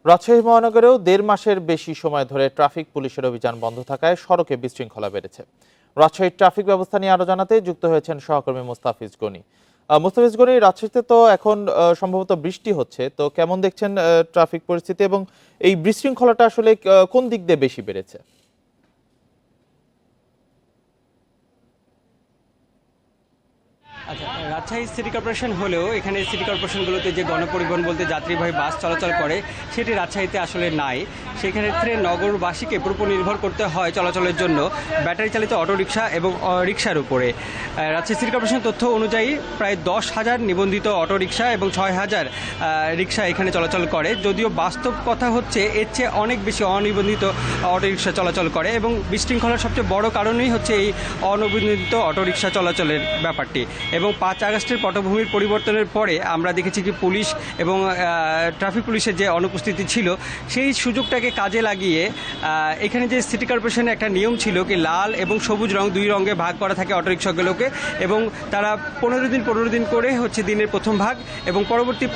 রাজশাহী মহানগরেও ১.৫ মাসের বেশি সময় ধরে ট্রাফিক পুলিশের অভিযান বন্ধ থাকায় সড়কে বিশৃঙ্খলা বেড়েছে। রাজশাহীর ট্রাফিক ব্যবস্থা নিয়ে আরো জানাতে যুক্ত হয়েছেন সহকর্মী মুস্তাফিজ গনি। মুস্তাফিজ গনি, রাজশাহীতে তো এখন সম্ভবত বৃষ্টি হচ্ছে, তো কেমন দেখছেন ট্রাফিক পরিস্থিতি এবং এই বিশৃঙ্খলাটা আসলে কোন দিক দিয়ে বেশি বেড়েছে? আচ্ছা, রাজশাহী সিটি কর্পোরেশন হলেও এখানে সিটি কর্পোরেশনগুলোতে যে গণপরিবহন বলতে যাত্রীবাহী বাস চলাচল করে সেটি রাজশাহীতে আসলে নাই। সেক্ষেত্রে নগরবাসীকে পুরোপুরি নির্ভর করতে হয় চলাচলের জন্য ব্যাটারি চালিত অটোরিকশা এবং রিকশার উপরে। রাজশাহী সিটি কর্পোরেশনের তথ্য অনুযায়ী প্রায় 10,000 নিবন্ধিত অটোরিকশা এবং 6,000 রিকশা এখানে চলাচল করে। যদিও বাস্তব কথা হচ্ছে এর চেয়ে অনেক বেশি অনিবন্ধিত অটোরিকশা চলাচল করে এবং বিশৃঙ্খলার সবচেয়ে বড় কারণই হচ্ছে এই অনিবন্ধিত অটোরিকশা চলাচলের ব্যাপারটি। এবং 5 আগস্টের পটভূমির পরিবর্তনের পরে আমরা দেখেছি কি পুলিশ এবং ট্রাফিক পুলিশের যে অনুপস্থিতি ছিল সেই সুযোগটাকে কাজে লাগিয়ে এখানে যে সিটি কর্পোরেশনের একটা নিয়ম ছিল কি লাল এবং সবুজ রং, দুই রঙে ভাগ করা থাকে অটোরিকশাগুলোকে, এবং তারা 15 দিন করে হচ্ছে দিনের প্রথম ভাগ এবং পরবর্তী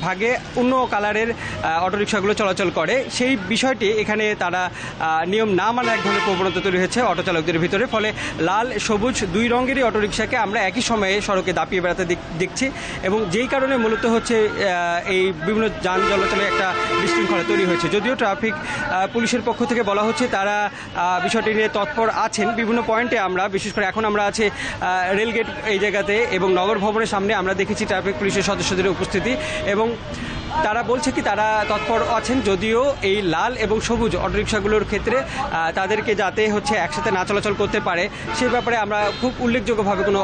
ভাগে অন্য কালারের অটোরিকশাগুলো চলাচল করে। সেই বিষয়টি এখানে তারা নিয়ম না মানার এক ধরনের প্রবণতা তৈরি হয়েছে অটো চালকদের ভিতরে। ফলে লাল সবুজ দুই রঙেরই অটোরিকশাকে আমরা একই সময়ে সড়কে দাপিয়ে বেড়াতে দেখছি এবং যেই কারণে মূলত হচ্ছে এই বিভিন্ন যান চলাচলে একটা বিশৃঙ্খলা তৈরি হয়েছে। যদিও ট্রাফিক পুলিশের পক্ষ থেকে বলা হচ্ছে তারা বিষয়টি নিয়ে তৎপর আছেন। বিভিন্ন পয়েন্টে আমরা বিশেষ করে এখন আমরা আছি রেলগেট এই জায়গাতে এবং নগর ভবনের সামনে আমরা দেখেছি ট্রাফিক পুলিশের সদস্যদের উপস্থিতি এবং তারা বলছে কি তারা তৎপর আছেন। যদিও এই লাল এবং সবুজ অটোরিকশাগুলোর ক্ষেত্রে তাদেরকে যাতে হচ্ছে একসাথে না চলাচল করতে পারে সে ব্যাপারে আমরা খুব উল্লেখযোগ্যভাবে কোনো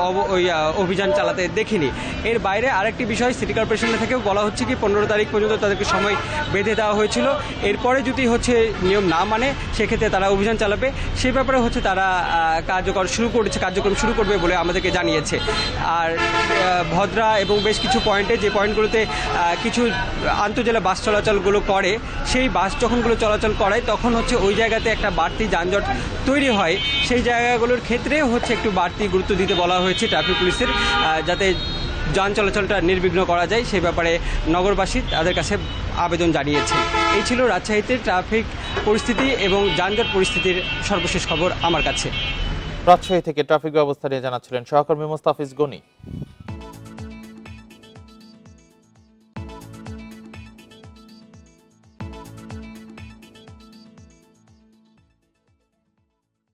অভিযান চালাতে দেখিনি। এর বাইরে আরেকটি বিষয় সিটি কর্পোরেশন থেকেও বলা হচ্ছে কি 15 তারিখ পর্যন্ত তাদেরকে সময় বেঁধে দেওয়া হয়েছিল। এরপরে যদি হচ্ছে নিয়ম না মানে সেক্ষেত্রে তারা অভিযান চালাবে, সে ব্যাপারে হচ্ছে তারা কার্যক্রম শুরু করবে বলে আমাদেরকে জানিয়েছে। আর ভদ্রা এবং বেশ কিছু পয়েন্টে যে পয়েন্টগুলোতে কিছু আন্তঃজেলা বাস চলাচলগুলো করে সেই বাস যখনগুলো চলাচল করায় তখন হচ্ছে ওই জায়গাতে একটা বাড়তি যানজট তৈরি হয়। সেই জায়গাগুলোর ক্ষেত্রে হচ্ছে একটু বাড়তি গুরুত্ব দিতে বলা হয়েছে ট্রাফিক পুলিশের, যাতে যান চলাচলটা নির্বিঘ্ন করা যায় সে ব্যাপারে নগরবাসী তাদের কাছে আবেদন জানিয়েছে। এই ছিল রাজশাহীতে ট্রাফিক পরিস্থিতি এবং যানজট পরিস্থিতির সর্বশেষ খবর আমার কাছে। রাজশাহী থেকে ট্রাফিক ব্যবস্থা নিয়ে জানাচ্ছিলেন সহকর্মী মুস্তাফিজ গনি।